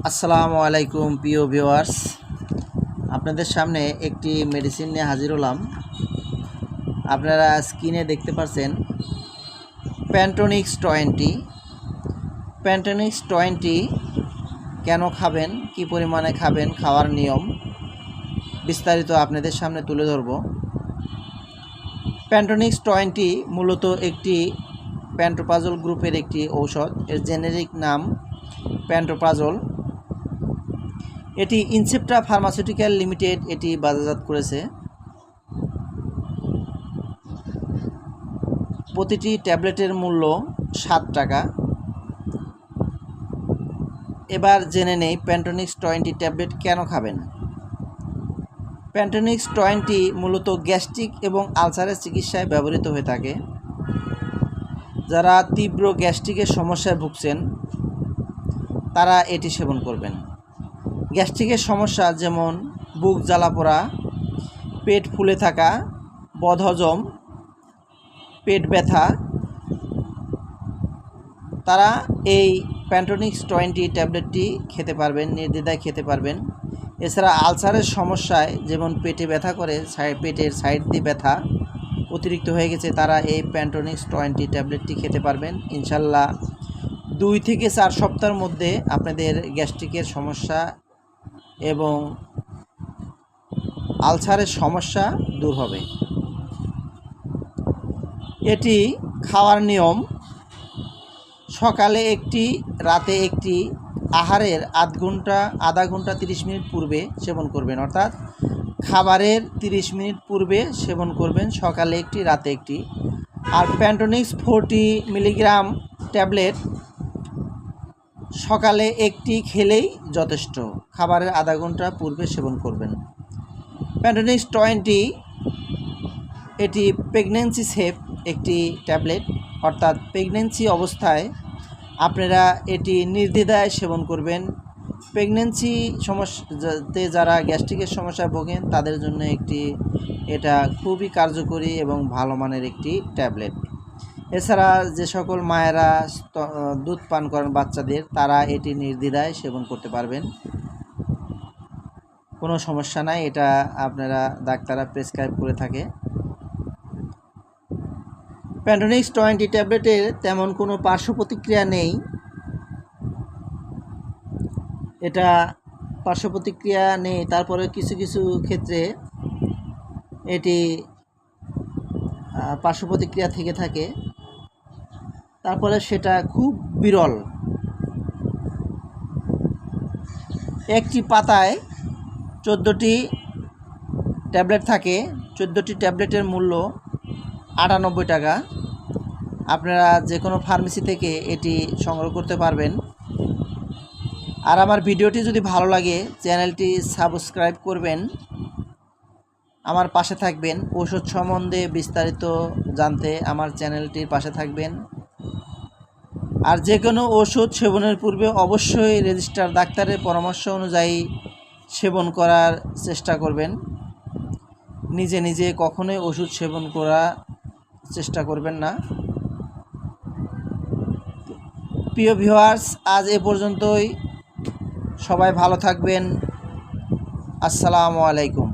আসসালামু আলাইকুম প্রিয় ভিউয়ার্স, আপনাদের সামনে একটি মেডিসিন নিয়ে হাজির হলাম। আপনারা স্ক্রিনে দেখতে পাচ্ছেন প্যান্টোনিক্স 20। প্যান্টোনিক্স 20 কেন খাবেন, কি পরিমাণে খাবেন, খাওয়ার নিয়ম বিস্তারিত আপনাদের সামনে তুলে ধরব। প্যান্টোনিক্স 20 মূলত একটি প্যান্টোপ্রাজল গ্রুপের একটি ঔষধ। এর জেনেরিক নাম প্যান্টোপ্রাজল। এটি ইনসেপ্টা ফার্মাসিউটিক্যাল লিমিটেড এটি বাজারজাত করেছে। প্রতিটি ট্যাবলেটের মূল্য 7 টাকা। এবার জেনে নেই প্যান্টোনিক্স 20 ট্যাবলেট কেন খাবেন। প্যান্টোনিক্স 20 মূলত গ্যাস্ট্রিক এবং আলসারের চিকিৎসায় ব্যবহৃত হয়ে থাকে। যারা তীব্র গ্যাস্ট্রিকের সমস্যায় ভুগছেন তারা এটি সেবন করবেন। গ্যাস্ট্রিকের সমস্যা যেমন বুক জ্বালা পোড়া, পেট ফুলে থাকা, বদহজম, পেট ব্যথা, তারা এই প্যান্টোনিক্স 20 ট্যাবলেটটি খেতে পারবেন, নির্দ্বিধায় খেতে পারবেন। এছাড়া আলসারের সমস্যায় যেমন পেটে ব্যথা করে, পেটের সাইড দিয়ে ব্যথা অতিরিক্ত হয়ে গেছে, তারা এই প্যান্টোনিক্স 20 ট্যাবলেটটি খেতে পারবেন। ইনশাল্লাহ 2 থেকে 4 সপ্তাহের মধ্যে আপনাদের গ্যাস্ট্রিকের সমস্যা এবং আলসারের সমস্যা দূর হবে। এটি খাওয়ার নিয়ম: সকালে একটি, রাতে একটি, আহারের আধা ঘন্টা 30 মিনিট পূর্বে সেবন করবেন। অর্থাৎ খাবারের 30 মিনিট পূর্বে সেবন করবেন, সকালে একটি, রাতে একটি। আর প্যান্টোনিক্স 40 মিলিগ্রাম ট্যাবলেট সকালে একটি খেলেই যথেষ্ট, খাবারের আধা ঘন্টা পূর্বে সেবন করবেন। প্যান্টোনিক্স 20 এটি প্রেগন্যান্সি সেফ একটি ট্যাবলেট, অর্থাৎ প্রেগন্যান্সি অবস্থায় আপনারা এটি নির্দ্বিধায় সেবন করবেন। প্রেগন্যান্সি সমস্যাতে যারা গ্যাস্ট্রিকের সমস্যায় ভোগেন তাদের জন্য এটা খুবই কার্যকরী এবং ভালো মানের একটি ট্যাবলেট। এছাড়া যে সকল মায়েরা দুধ পান করেন বাচ্চাদের, তারা এটি নির্দ্বিধায় সেবন করতে পারবেন, কোনো সমস্যা নাই। এটা আপনারা ডাক্তাররা প্রেসক্রাইব করে থাকে। প্যান্টোনিক্স 20 ট্যাবলেটের তেমন কোনো পার্শ্ব প্রতিক্রিয়া নেই। এটা পার্শ্ব প্রতিক্রিয়া নেই, তারপরে কিছু কিছু ক্ষেত্রে এটি পার্শ্ব প্রতিক্রিয়া থেকে থাকে, তারপরে সেটা খুব বিরল। একটি পাতায় 14টি ট্যাবলেট থাকে। 14টি ট্যাবলেটের মূল্য 98 টাকা। আপনারা যে কোনো ফার্মেসি থেকে এটি সংগ্রহ করতে পারবেন। আর আমার ভিডিওটি যদি ভালো লাগে চ্যানেলটি সাবস্ক্রাইব করবেন, আমার পাশে থাকবেন। ওষুধ সম্বন্ধে বিস্তারিত জানতে আমার চ্যানেলটির পাশে থাকবেন। আর যে কোনো ওষুধ সেবনের পূর্বে অবশ্যই রেজিস্টার ডাক্তারের পরামর্শ অনুযায়ী সেবন করার চেষ্টা করবেন। নিজে নিজে কখনোই ওষুধ সেবন করার চেষ্টা করবেন না। প্রিয় ভিউয়ার্স, আজ এ পর্যন্তই। সবাই ভালো থাকবেন। আসসালামু আলাইকুম।